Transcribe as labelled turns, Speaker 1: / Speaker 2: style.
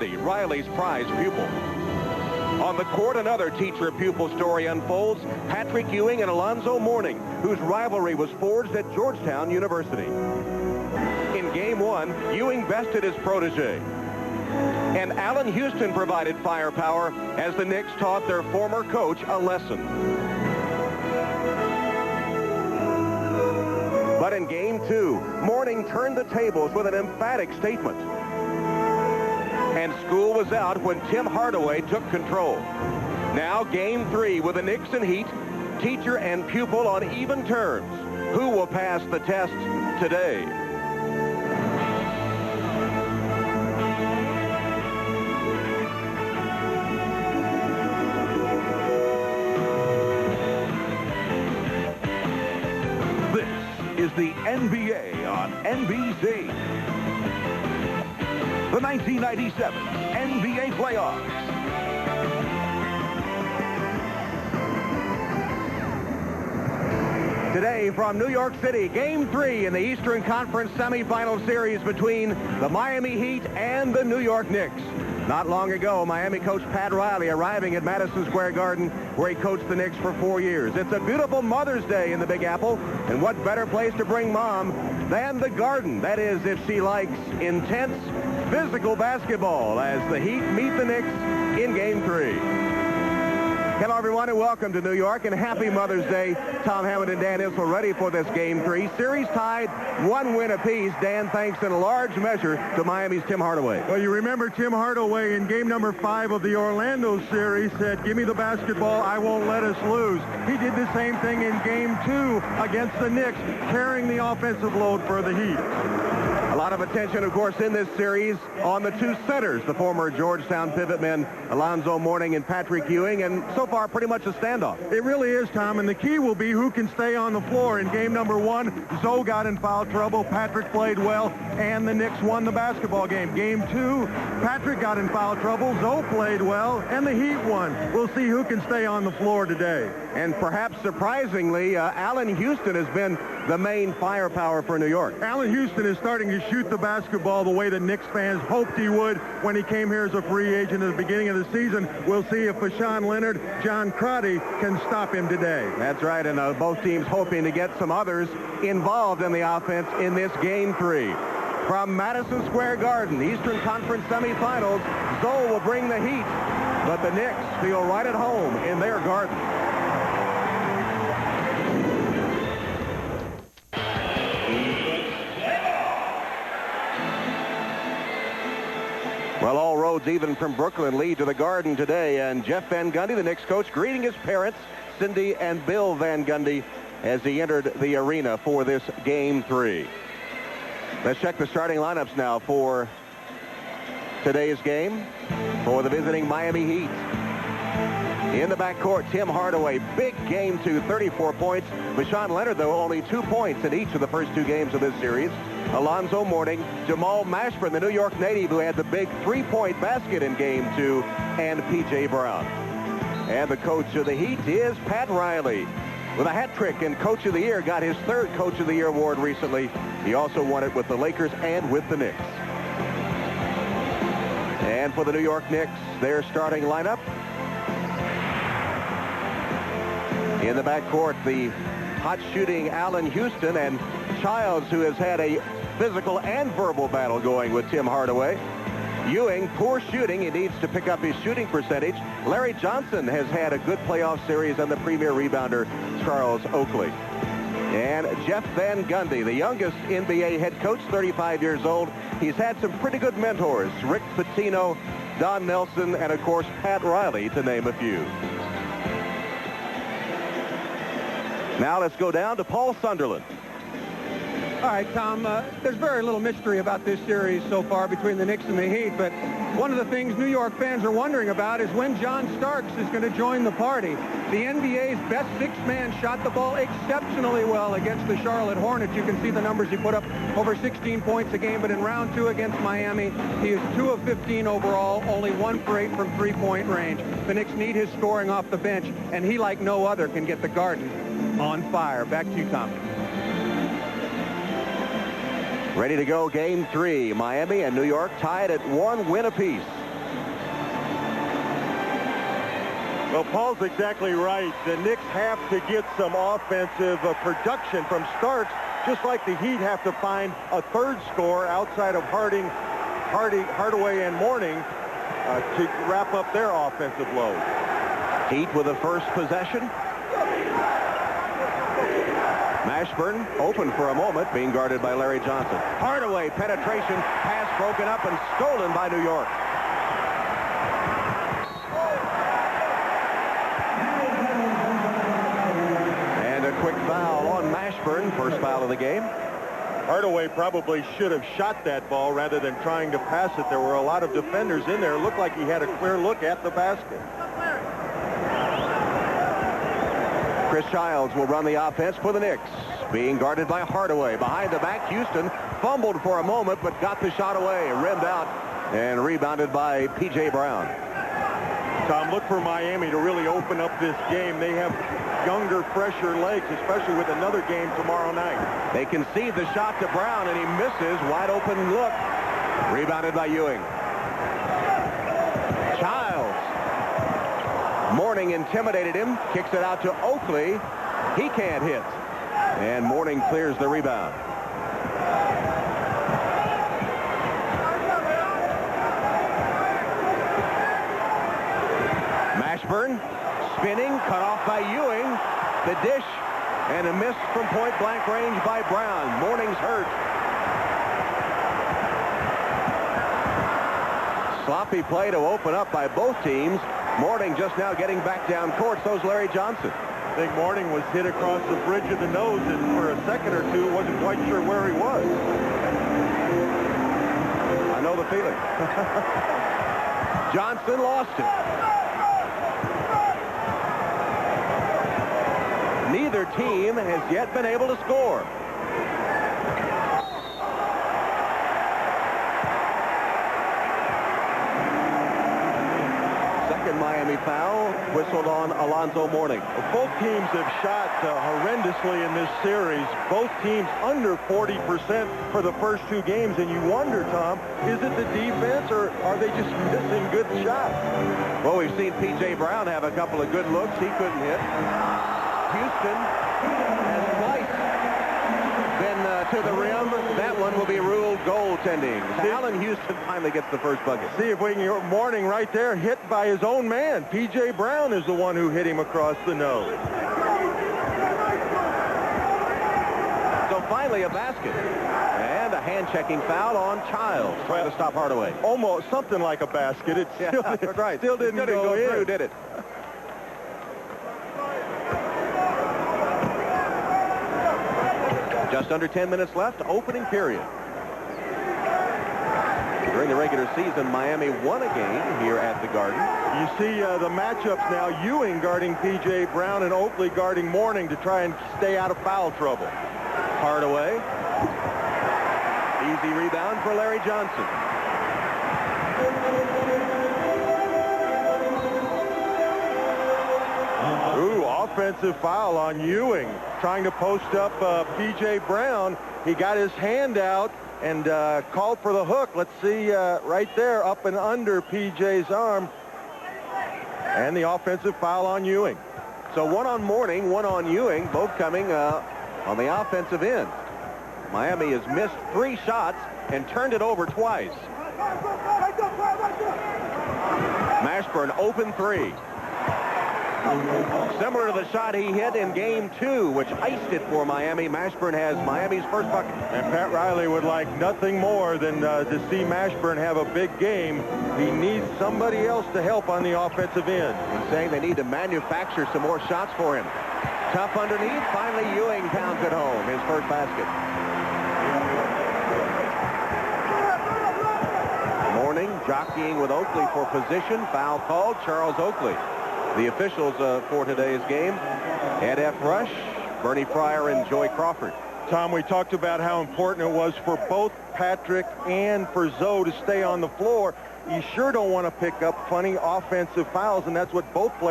Speaker 1: Riley's prize pupil. On the court, another teacher-pupil story unfolds. Patrick Ewing and Alonzo Mourning, whose rivalry was forged at Georgetown University. In game one, Ewing bested his protege. And Allen Houston provided firepower as the Knicks taught their former coach a lesson. But in game two, Mourning turned the tables with an emphatic statement. And school was out when Tim Hardaway took control. Now game three with the Knicks and Heat, teacher and pupil on even terms. Who will pass the test today?
Speaker 2: This is the NBA on NBC. The 1997 NBA playoffs.
Speaker 1: Today from New York City, game three in the Eastern Conference semifinal series between the Miami Heat and the New York Knicks. Not long ago, Miami coach Pat Riley arriving at Madison Square Garden, where he coached the Knicks for 4 years. It's a beautiful Mother's Day in the Big Apple, and what better place to bring Mom than the Garden? That is, if she likes intense physical basketball, as the Heat meet the Knicks in game three. Hello, everyone, and welcome to New York, and happy Mother's Day. Tom Hammond and Dan Issel ready for this game three. Series tied, 1 win apiece. Dan, thanks in a large measure to Miami's Tim Hardaway.
Speaker 3: Well, you remember Tim Hardaway in game number 5 of the Orlando series said, "Give me the basketball, I won't let us lose." He did the same thing in game 2 against the Knicks, carrying the offensive load for the Heat.
Speaker 1: A lot of attention, of course, in this series on the two centers, the former Georgetown pivot men, Alonzo Mourning and Patrick Ewing, and so far pretty much a standoff.
Speaker 3: It really is, Tom, and the key will be who can stay on the floor. In game number 1, Zoe got in foul trouble, Patrick played well, and the Knicks won the basketball game. Game 2, Patrick got in foul trouble, Zoe played well, and the Heat won. We'll see who can stay on the floor today.
Speaker 1: And perhaps surprisingly, Allen Houston has been the main firepower for New York.
Speaker 3: Allen Houston is starting to shoot the basketball the way the Knicks fans hoped he would when he came here as a free agent at the beginning of the season. We'll see if Fashawn Leonard, John Crotty can stop him today.
Speaker 1: That's right, and both teams hoping to get some others involved in the offense in this game three. From Madison Square Garden, Eastern Conference semifinals, Zoe will bring the Heat, but the Knicks feel right at home in their garden. Well, all roads, even from Brooklyn, lead to the Garden today. And Jeff Van Gundy, the Knicks coach, greeting his parents, Cindy and Bill Van Gundy, as he entered the arena for this game three. Let's check the starting lineups now for today's game for the visiting Miami Heat. In the backcourt, Tim Hardaway, big game two, 34 points. Fashawn Leonard, though, only 2 points in each of the first 2 games of this series. Alonzo Mourning, Jamal Mashburn, the New York native who had the big 3-point basket in game 2, and P.J. Brown. And the coach of the Heat is Pat Riley. With a hat trick and Coach of the Year, got his 3rd Coach of the Year award recently. He also won it with the Lakers and with the Knicks. And for the New York Knicks, their starting lineup. In the backcourt, the hot shooting Allen Houston and Childs, who has had a physical and verbal battle going with Tim Hardaway. Ewing, poor shooting. He needs to pick up his shooting percentage. Larry Johnson has had a good playoff series, and the premier rebounder, Charles Oakley. And Jeff Van Gundy, the youngest NBA head coach, 35 years old. He's had some pretty good mentors, Rick Pitino, Don Nelson, and of course Pat Riley, to name a few. Now let's go down to Paul Sunderland.
Speaker 4: All right, Tom, there's very little mystery about this series so far between the Knicks and the Heat, but one of the things New York fans are wondering about is when John Starks is going to join the party. The NBA's best 6th man shot the ball exceptionally well against the Charlotte Hornets. You can see the numbers. He put up over 16 points a game, but in round 2 against Miami, he is 2 of 15 overall, only 1 for 8 from 3-point range. The Knicks need his scoring off the bench, and he, like no other, can get the Garden on fire. Back to you, Tom.
Speaker 1: Ready to go, game 3. Miami and New York tied at 1 win apiece.
Speaker 3: Well, Paul's exactly right. The Knicks have to get some offensive production from Starks, just like the Heat have to find a third scorer outside of Hardaway and Mourning to wrap up their offensive load.
Speaker 1: Heat with the first possession. Mashburn open for a moment, being guarded by Larry Johnson. Hardaway penetration, pass broken up and stolen by New York. And a quick foul on Mashburn, first foul of the game.
Speaker 3: Hardaway probably should have shot that ball rather than trying to pass it. There were a lot of defenders in there. It looked like he had a clear look at the basket.
Speaker 1: Chris Childs will run the offense for the Knicks, being guarded by Hardaway. Behind the back, Houston fumbled for a moment, but got the shot away, rimmed out, and rebounded by P.J. Brown.
Speaker 3: Tom, look for Miami to really open up this game. They have younger, fresher legs, especially with another game tomorrow night.
Speaker 1: They concede the shot to Brown, and he misses. Wide open look. Rebounded by Ewing. Childs. Mourning intimidated him. Kicks it out to Oakley. He can't hit. And Mourning clears the rebound. Mashburn spinning, cut off by Ewing. The dish, and a miss from point-blank range by Brown. Mourning's hurt. Sloppy play to open up by both teams. Mourning just now getting back down court. So's Larry Johnson.
Speaker 3: I think Mourning was hit across the bridge of the nose, and for a second or two wasn't quite sure where he was.
Speaker 1: I know the feeling. Johnson lost it. Neither team has yet been able to score. Second Miami foul whistled on Alonzo Mourning.
Speaker 3: Well, both teams have shot horrendously in this series. Both teams under 40% for the first two games, and you wonder, Tom, is it the defense or are they just missing good shots?
Speaker 1: Well, we've seen P.J. Brown have a couple of good looks. He couldn't hit. Houston has twice been to the rim. That one will be ruled goaltending. Allen Houston finally gets the first bucket.
Speaker 3: See if we can get Mourning right there, hit by his own man. P.J. Brown is the one who hit him across the nose.
Speaker 1: So finally a basket. And a hand-checking foul on Childs, trying to stop Hardaway.
Speaker 3: Almost something like a basket. It still,
Speaker 1: right.
Speaker 3: Still didn't go
Speaker 1: through,
Speaker 3: in.
Speaker 1: did it? Just under 10 minutes left, opening period. During the regular season, Miami won a game here at the Garden.
Speaker 3: You see the matchups now, Ewing guarding P.J. Brown and Oakley guarding Mourning to try and stay out of foul trouble.
Speaker 1: Hardaway. Easy rebound for Larry Johnson.
Speaker 3: Ooh, offensive foul on Ewing. Trying to post up P.J. Brown. He got his hand out and called for the hook. Let's see right there, up and under P.J.'s arm. And the offensive foul on Ewing.
Speaker 1: So one on Mourning, one on Ewing, both coming on the offensive end. Miami has missed 3 shots and turned it over twice. Mashburn open 3. Similar to the shot he hit in game 2, which iced it for Miami. Mashburn has Miami's first bucket.
Speaker 3: And Pat Riley would like nothing more than to see Mashburn have a big game. He needs somebody else to help on the offensive end.
Speaker 1: He's saying they need to manufacture some more shots for him. Tough underneath. Finally, Ewing pounds it home. His first basket. Mourning jockeying with Oakley for position. Foul called. Charles Oakley. The officials for today's game: Ed F. Rush, Bernie Fryer, and Joy Crawford.
Speaker 3: Tom, we talked about how important it was for both Patrick and for Zoe to stay on the floor. You sure don't want to pick up funny offensive fouls, and that's what both players